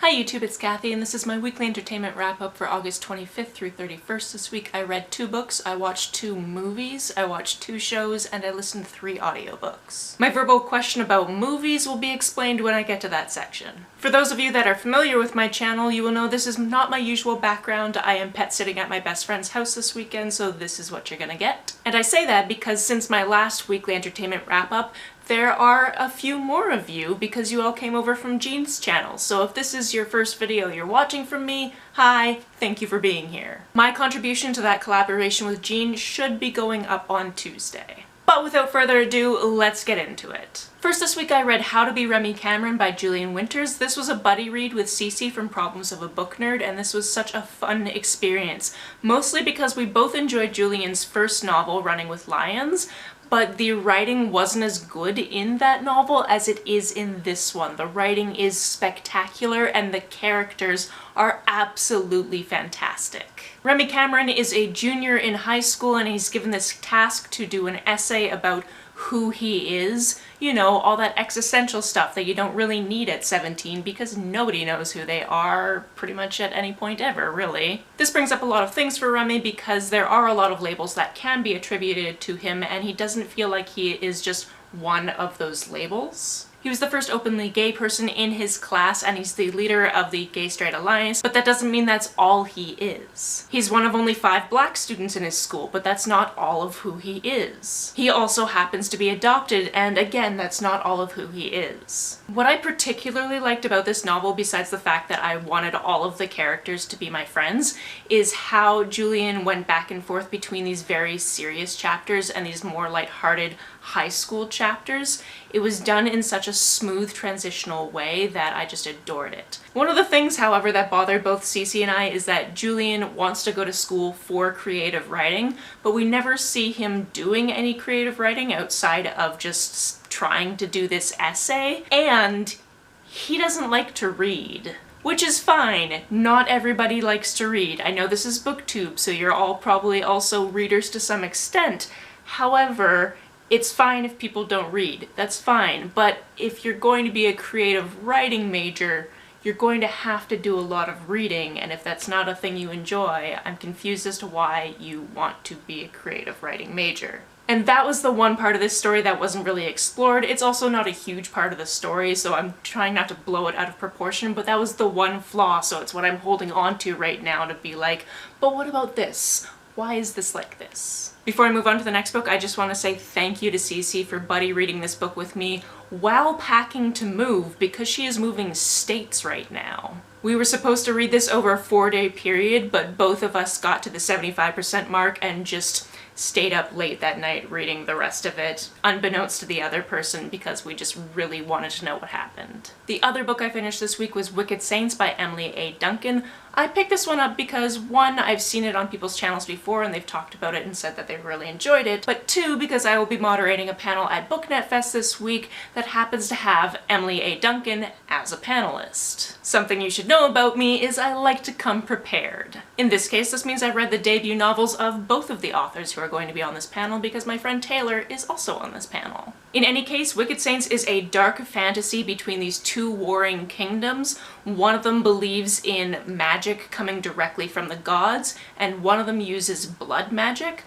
Hi YouTube, it's Kathy, and this is my weekly entertainment wrap-up for August 25th through 31st. This week I read 2 books, I watched 2 movies, I watched 2 shows, and I listened to 3 audiobooks. My verbal question about movies will be explained when I get to that section. For those of you that are familiar with my channel, you will know this is not my usual background. I am pet sitting at my best friend's house this weekend, so this is what you're gonna get. And I say that because since my last weekly entertainment wrap-up, there are a few more of you because you all came over from Jean's channel. So if this is your first video you're watching from me, hi, thank you for being here. My contribution to that collaboration with Jean should be going up on Tuesday. But without further ado, let's get into it. First this week I read How to Be Remi Cameron by Julian Winters. This was a buddy read with Cece from Problems of a Book Nerd, and this was such a fun experience. Mostly because we both enjoyed Julian's first novel, Running with Lions, but the writing wasn't as good in that novel as it is in this one. The writing is spectacular and the characters are absolutely fantastic. Remi Cameron is a junior in high school and he's given this task to do an essay about who he is. You know, all that existential stuff that you don't really need at 17 because nobody knows who they are pretty much at any point ever, really. This brings up a lot of things for Remy because there are a lot of labels that can be attributed to him and he doesn't feel like he is just one of those labels. He was the first openly gay person in his class and he's the leader of the Gay Straight Alliance, but that doesn't mean that's all he is. He's one of only 5 black students in his school, but that's not all of who he is. He also happens to be adopted, and again, that's not all of who he is. What I particularly liked about this novel, besides the fact that I wanted all of the characters to be my friends, is how Julian went back and forth between these very serious chapters and these more lighthearted high school chapters. It was done in such a smooth transitional way that I just adored it. One of the things, however, that bothered both Cece and I is that Julian wants to go to school for creative writing, but we never see him doing any creative writing outside of just trying to do this essay, and he doesn't like to read. Which is fine. Not everybody likes to read. I know this is booktube, so you're all probably also readers to some extent. However, it's fine if people don't read, that's fine, but if you're going to be a creative writing major, you're going to have to do a lot of reading, and if that's not a thing you enjoy, I'm confused as to why you want to be a creative writing major. And that was the one part of this story that wasn't really explored. It's also not a huge part of the story, so I'm trying not to blow it out of proportion, but that was the one flaw, so it's what I'm holding on to right now to be like, but what about this? Why is this like this? Before I move on to the next book, I just want to say thank you to Cece for buddy reading this book with me while packing to move because she is moving states right now. We were supposed to read this over a 4-day period, but both of us got to the 75% mark and just stayed up late that night reading the rest of it, unbeknownst to the other person because we just really wanted to know what happened. The other book I finished this week was Wicked Saints by Emily A. Duncan. I picked this one up because 1, I've seen it on people's channels before and they've talked about it and said that they really enjoyed it, but 2, because I will be moderating a panel at BookNet Fest this week that happens to have Emily A. Duncan as a panelist. Something you should know about me is I like to come prepared. In this case, this means I read the debut novels of both of the authors who are going to be on this panel because my friend Taylor is also on this panel. In any case, Wicked Saints is a dark fantasy between these 2 warring kingdoms. One of them believes in magic coming directly from the gods, and one of them uses blood magic.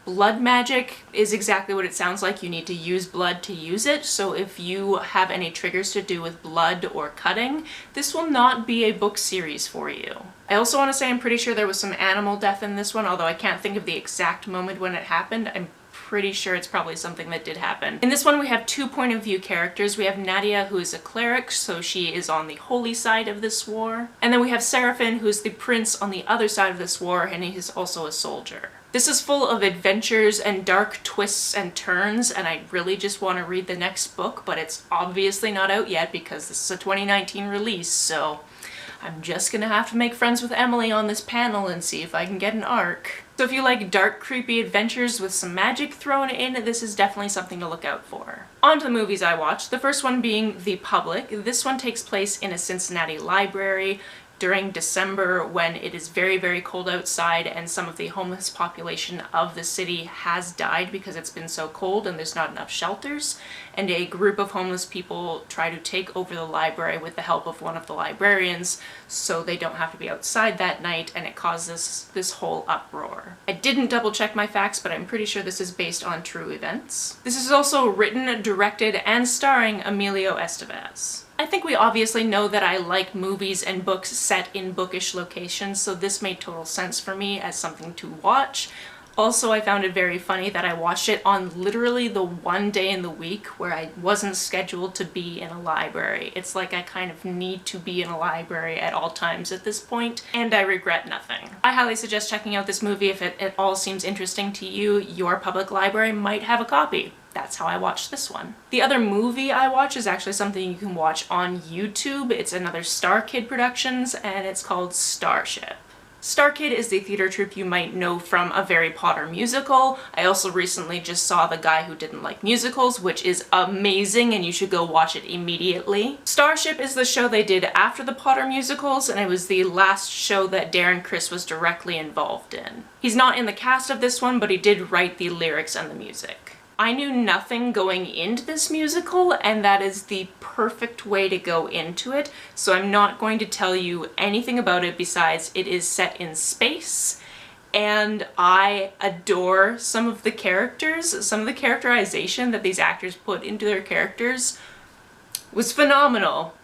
Blood magic is exactly what it sounds like. You need to use blood to use it, so if you have any triggers to do with blood or cutting, this will not be a book series for you. I also want to say I'm pretty sure there was some animal death in this one, although I can't think of the exact moment when it happened. I'm pretty sure it's probably something that did happen. In this one we have 2 point of view characters. We have Nadia, who is a cleric, so she is on the holy side of this war. And then we have Seraphim, who's the prince on the other side of this war, and he is also a soldier. This is full of adventures and dark twists and turns, and I really just want to read the next book, but it's obviously not out yet because this is a 2019 release, so I'm just gonna have to make friends with Emily on this panel and see if I can get an arc. So if you like dark, creepy adventures with some magic thrown in, this is definitely something to look out for. On to the movies I watched, the first one being The Public. This one takes place in a Cincinnati library. during December when it is very, very cold outside and some of the homeless population of the city has died because it's been so cold and there's not enough shelters. And a group of homeless people try to take over the library with the help of one of the librarians so they don't have to be outside that night, and it causes this whole uproar. I didn't double check my facts, but I'm pretty sure this is based on true events. This is also written, directed, and starring Emilio Estevez. I think we obviously know that I like movies and books set in bookish locations, so this made total sense for me as something to watch. Also, I found it very funny that I watched it on literally the one day in the week where I wasn't scheduled to be in a library. It's like I kind of need to be in a library at all times at this point, and I regret nothing. I highly suggest checking out this movie if it at all seems interesting to you. Your public library might have a copy. That's how I watched this one. The other movie I watch is actually something you can watch on YouTube. It's another Star Kid Productions, and it's called Starship. Star Kid is the theater troupe you might know from a Harry Potter musical. I also recently just saw The Guy Who Didn't Like Musicals, which is amazing and you should go watch it immediately. Starship is the show they did after the Potter musicals, and it was the last show that Darren Criss was directly involved in. He's not in the cast of this one, but he did write the lyrics and the music. I knew nothing going into this musical, and that is the perfect way to go into it, so I'm not going to tell you anything about it besides it is set in space, and I adore some of the characters. Some of the characterization that these actors put into their characters was phenomenal.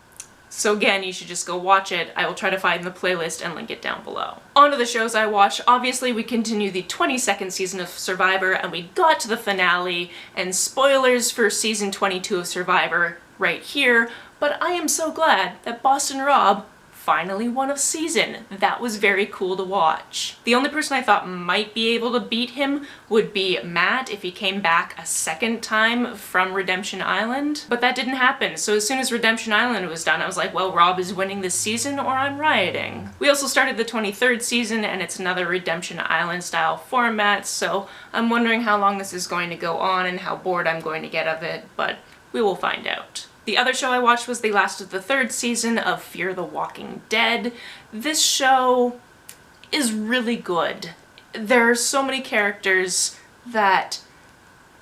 So again, you should just go watch it. I will try to find the playlist and link it down below. On to the shows I watched. Obviously, we continue the 22nd season of Survivor, and we got to the finale, and spoilers for season 22 of Survivor right here, but I am so glad that Boston Rob finally won a season. That was very cool to watch. The only person I thought might be able to beat him would be Matt if he came back a second time from Redemption Island, but that didn't happen. So as soon as Redemption Island was done, I was like, well, Rob is winning this season or I'm rioting. We also started the 23rd season, and it's another Redemption Island style format, so I'm wondering how long this is going to go on and how bored I'm going to get of it, but we will find out. The other show I watched was the last of the 3rd season of Fear the Walking Dead. This show is really good. There are so many characters that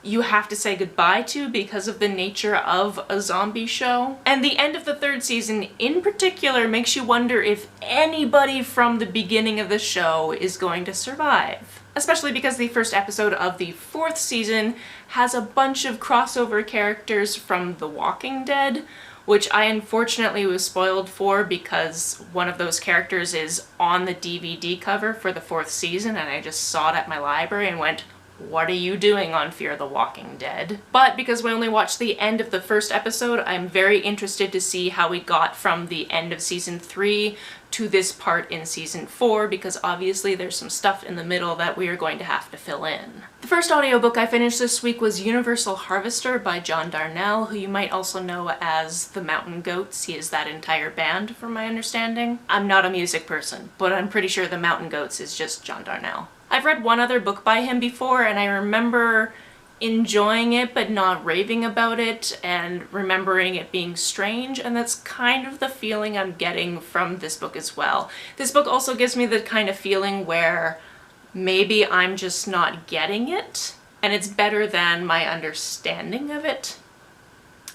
you have to say goodbye to because of the nature of a zombie show. And the end of the 3rd season in particular makes you wonder if anybody from the beginning of the show is going to survive. Especially because the first episode of the 4th season has a bunch of crossover characters from The Walking Dead, which I unfortunately was spoiled for because one of those characters is on the DVD cover for the 4th season, and I just saw it at my library and went, what are you doing on Fear the Walking Dead? But because we only watched the end of the first episode, I'm very interested to see how we got from the end of season 3 to this part in season 4, because obviously there's some stuff in the middle that we are going to have to fill in. The first audiobook I finished this week was Universal Harvester by John Darnielle, who you might also know as the Mountain Goats. He is that entire band, from my understanding. I'm not a music person, but I'm pretty sure the Mountain Goats is just John Darnielle. I've read one other book by him before, and I remember enjoying it but not raving about it and remembering it being strange, and that's kind of the feeling I'm getting from this book as well. This book also gives me the kind of feeling where maybe I'm just not getting it and it's better than my understanding of it.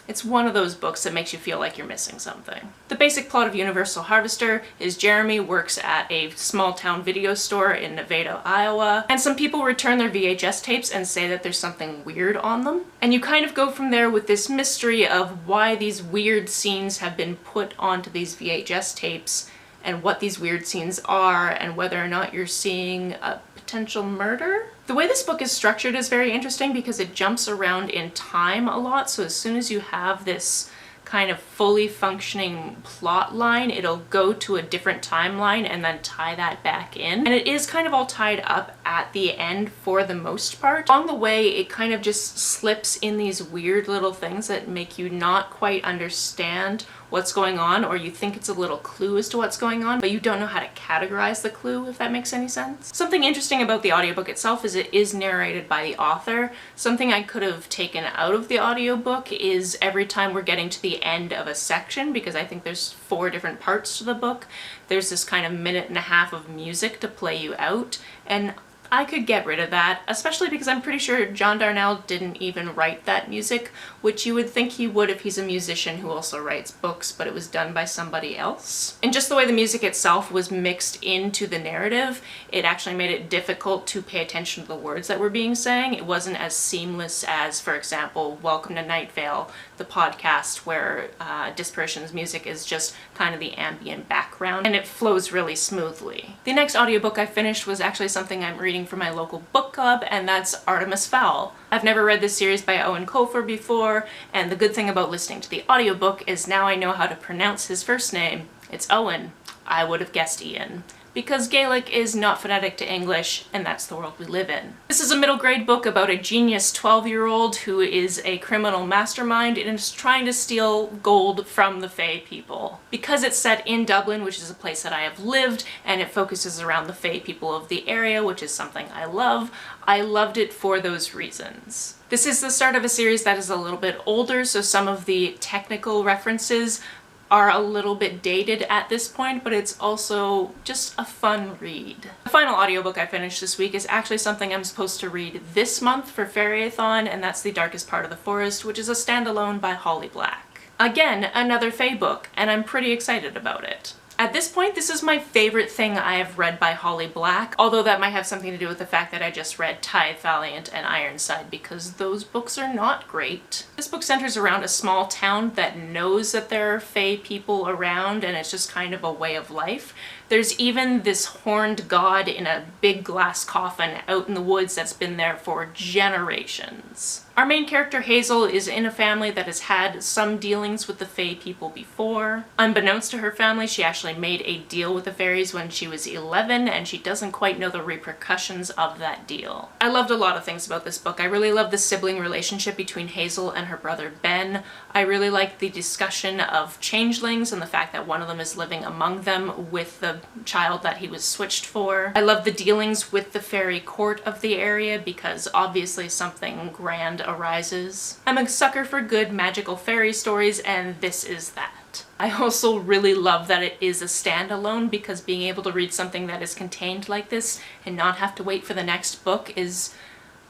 It's one of those books that makes you feel like you're missing something. The basic plot of Universal Harvester is Jeremy works at a small town video store in Nevada, Iowa, and some people return their VHS tapes and say that there's something weird on them. And you kind of go from there with this mystery of why these weird scenes have been put onto these VHS tapes and what these weird scenes are and whether or not you're seeing a potential murder. The way this book is structured is very interesting because it jumps around in time a lot, so as soon as you have this kind of fully functioning plot line, it'll go to a different timeline and then tie that back in. And it is kind of all tied up at the end for the most part. Along the way, it kind of just slips in these weird little things that make you not quite understand what's going on, or you think it's a little clue as to what's going on, but you don't know how to categorize the clue, if that makes any sense. Something interesting about the audiobook itself is it is narrated by the author. Something I could have taken out of the audiobook is every time we're getting to the end of a section, because I think there's 4 different parts to the book, there's this kind of minute and a half of music to play you out, and I could get rid of that, especially because I'm pretty sure John Darnielle didn't even write that music, which you would think he would if he's a musician who also writes books, but it was done by somebody else. And just the way the music itself was mixed into the narrative, it actually made it difficult to pay attention to the words that were being sang. It wasn't as seamless as, for example, Welcome to Night Vale, the podcast where Dispersion's music is just kind of the ambient background, and it flows really smoothly. The next audiobook I finished was actually something I'm reading for my local book club, and that's Artemis Fowl. I've never read this series by Eoin Colfer before, and the good thing about listening to the audiobook is now I know how to pronounce his first name. It's Eoin. I would have guessed Ian, because Gaelic is not phonetic to English, and that's the world we live in. This is a middle grade book about a genius 12-year-old who is a criminal mastermind and is trying to steal gold from the Fae people. Because it's set in Dublin, which is a place that I have lived, and it focuses around the Fae people of the area, which is something I loved it for those reasons. This is the start of a series that is a little bit older, so some of the technical references are a little bit dated at this point, but it's also just a fun read. The final audiobook I finished this week is actually something I'm supposed to read this month for Fairy-a-thon, and that's The Darkest Part of the Forest, which is a standalone by Holly Black. Again, another Fae book, and I'm pretty excited about it. At this point, this is my favorite thing I have read by Holly Black, although that might have something to do with the fact that I just read Tithe, Valiant, and Ironside, because those books are not great. This book centers around a small town that knows that there are Fae people around, and it's just kind of a way of life. There's even this horned god in a big glass coffin out in the woods that's been there for generations. Our main character, Hazel, is in a family that has had some dealings with the Fae people before. Unbeknownst to her family, she actually made a deal with the fairies when she was 11, and she doesn't quite know the repercussions of that deal. I loved a lot of things about this book. I really love the sibling relationship between Hazel and her brother Ben. I really like the discussion of changelings and the fact that one of them is living among them with the child that he was switched for. I love the dealings with the fairy court of the area because obviously something grand arises. I'm a sucker for good magical fairy stories, and this is that. I also really love that it is a standalone, because being able to read something that is contained like this and not have to wait for the next book is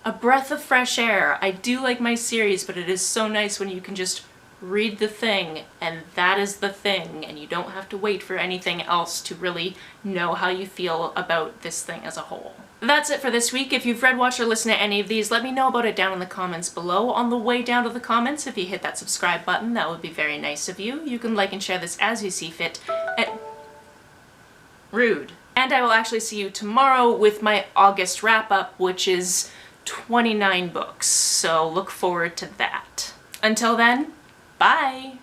a breath of fresh air. I do like my series, but it is so nice when you can just read the thing, and that is the thing, and you don't have to wait for anything else to really know how you feel about this thing as a whole. That's it for this week. If you've read, watched, or listened to any of these, let me know about it down in the comments below. On the way down to the comments, if you hit that subscribe button, that would be very nice of you. You can like and share this as you see fit. Rude. And I will actually see you tomorrow with my August wrap-up, which is 29 books, so look forward to that. Until then, bye!